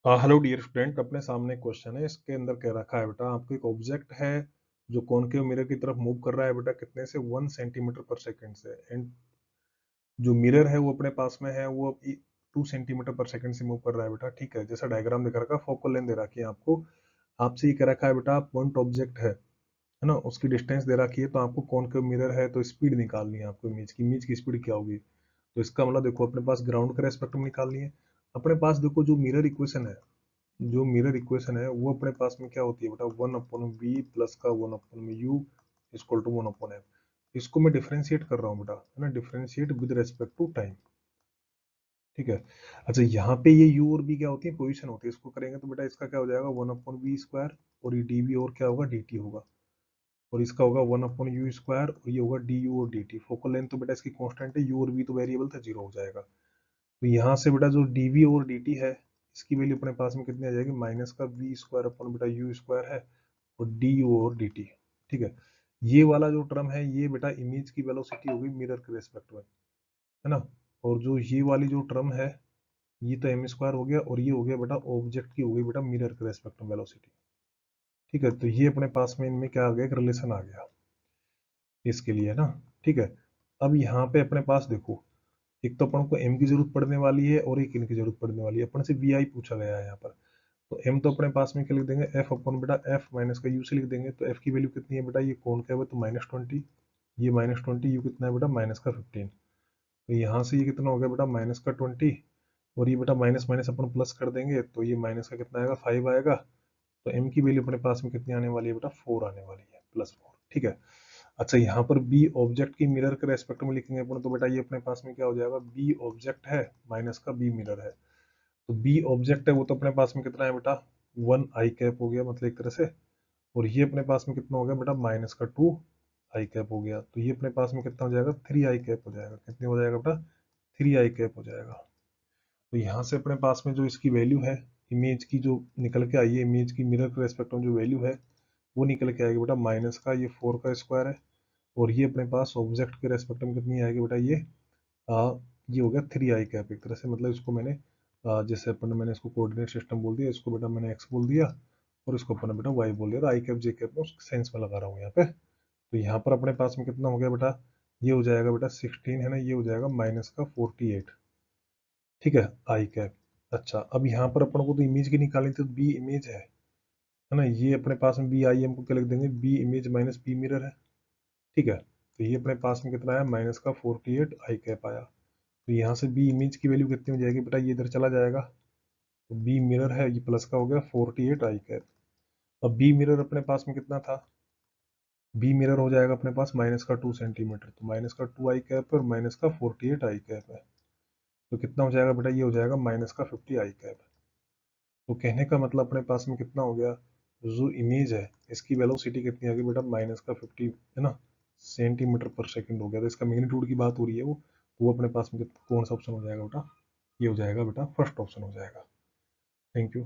Hello dear student, अपने सामने question है। इसके अंदर कह रखा है बेटा, आपको एक ऑब्जेक्ट है जो कॉनकेव मिरर की तरफ मूव कर रहा है बेटा, कितने से 1 सेंटीमीटर पर सेकेंड से। एंड जो मिरर है वो अपने पास में है, वो 2 सेंटीमीटर पर सेकेंड से मूव कर रहा है बेटा। ठीक है, जैसा डायग्राम दिखा रखा है, फोकल लेंथ दे रखी है आपको। आपसे ये कह रखा है बेटा, पॉइंट ऑब्जेक्ट है ना, उसकी डिस्टेंस दे रखी है, तो आपको कॉनकेव मिरर है तो स्पीड निकालनी है आपको। इमेज की स्पीड क्या होगी, तो इसका मतलब देखो, अपने पास ग्राउंड का रेस्पेक्ट में निकालनी है। अपने पास देखो, जो मिरर इक्वेशन है वो अपने पास में क्या होती है बेटा, 1/v प्लस का 1/u इक्वल टू 1/f। इसको मैं डिफरेंशिएट कर रहा हूँ बेटा, है ना, differentiate with respect to time. ठीक है। अच्छा, यहाँ पे ये u और v क्या होती है, पोजीशन होती है। इसको करेंगे तो बेटा इसका क्या हो जाएगा, 1/v², और ये dv और क्या होगा, dt होगा। और इसका होगा 1/u², और ये होगा du और dt। फोकल लेंथ तो बेटा इसकी कांस्टेंट है, u और v तो वेरिएबल था, जीरो हो जाएगा। तो यहाँ से बेटा जो dv और dt है, इसकी वैल्यू अपने पास में कितनी आ जाएगी, माइनस का v² अपन बेटा u² है, और du और dt। ठीक है। ये वाला जो टर्म है ये बेटा इमेज की वेलोसिटी होगी मिरर के रेस्पेक्ट में, है ना। और जो ये वाली जो टर्म है, ये तो m² हो गया, और ये हो गया बेटा ऑब्जेक्ट की हो गई बेटा मिरर के रेस्पेक्ट में वेलोसिटी। ठीक है, तो ये अपने पास में इनमें क्या आ गया, एक रिलेशन आ गया इसके लिए, है ना। ठीक है। अब यहाँ पे अपने पास देखो, एक तो अपन को m की जरूरत पड़ने वाली है, और एक इनकी जरूरत पड़ने वाली है। अपन से vi पूछा गया है यहाँ पर, तो m तो अपने पास में क्या लिख देंगे, f अपन बेटा f माइनस का u से लिख देंगे। तो f की वैल्यू कितनी है बेटा, ये कौन का है तो -20, ये -20, u कितना है बेटा, माइनस का 15। तो यहाँ से ये कितना हो गया बेटा, माइनस का 20, और ये बेटा माइनस माइनस अपन प्लस कर देंगे, तो ये माइनस का कितना आएगा, 5 आएगा। तो m की वैल्यू अपने पास में कितनी आने वाली है बेटा, 4 आने वाली है, +4। ठीक है। अच्छा, यहाँ पर b ऑब्जेक्ट की मिरर के रेस्पेक्ट में लिखेंगे अपन, तो बेटा ये अपने पास में क्या हो जाएगा, b ऑब्जेक्ट है माइनस का b मिरर है। तो b ऑब्जेक्ट है वो तो अपने पास में कितना है बेटा, 1 i कैप हो गया, मतलब एक तरह से। और ये अपने पास में कितना हो गया बेटा, माइनस का 2 i कैप हो गया। तो ये अपने पास में कितना हो जाएगा, 3 i कैप हो जाएगा। कितने हो जाएगा बेटा, 3 i कैप हो जाएगा। तो यहाँ से अपने पास में जो इसकी वैल्यू है, इमेज की जो निकल के आई है, इमेज की मिरर के रेस्पेक्ट में जो वैल्यू है वो निकल के आएगी बेटा, माइनस का ये 4 का स्क्वायर है, और ये अपने पास ऑब्जेक्ट के रेस्पेक्ट में कितनी आएगी बेटा, ये हो गया 3 i कैप। एक तरह से मतलब इसको मैंने जैसे अपन मैंने इसको कोऑर्डिनेट सिस्टम बोल दिया, इसको बेटा मैंने x बोल दिया, और इसको अपन बेटा y बोल दिया। आई कैप जे कैप में उसके सेंस में लगा रहा हूँ यहाँ पे। तो यहाँ पर अपने पास में कितना हो गया बेटा, ये हो जाएगा बेटा 16, है ना, ये हो जाएगा माइनस का 48। ठीक है, i कैप। अच्छा, अब यहाँ पर अपन को तो इमेज की निकालनी थी, तो बी इमेज है ना, ये अपने पास में बी आई एम को क्या लिख देंगे, B image minus B mirror है। ठीक है, तो ये अपने पास में कितना आया, माइनस का 48 i कैप आया। तो यहाँ से बी इमेज की वैल्यू कितनी हो जाएगी बेटा, ये इधर चला जाएगा, तो बी मिरर है ये प्लस का हो गया 48 i कैप। अब बी मिरर अपने पास में कितना था, बी मिरर हो जाएगा अपने पास माइनस का 2 सेंटीमीटर, तो माइनस का 2 i कैप और माइनस का 48 i कैप है। तो कितना हो जाएगा बेटा, ये हो जाएगा माइनस का 50 i कैप। तो कहने का मतलब अपने पास में कितना हो गया, जो इमेज है इसकी वेलोसिटी कितनी आ गई बेटा, माइनस का 50, है ना, सेंटीमीटर पर सेकंड हो गया। तो इसका मैग्नीट्यूड की बात हो रही है वो अपने पास में कौन सा ऑप्शन हो जाएगा बेटा, ये हो जाएगा बेटा फर्स्ट ऑप्शन हो जाएगा। Thank you.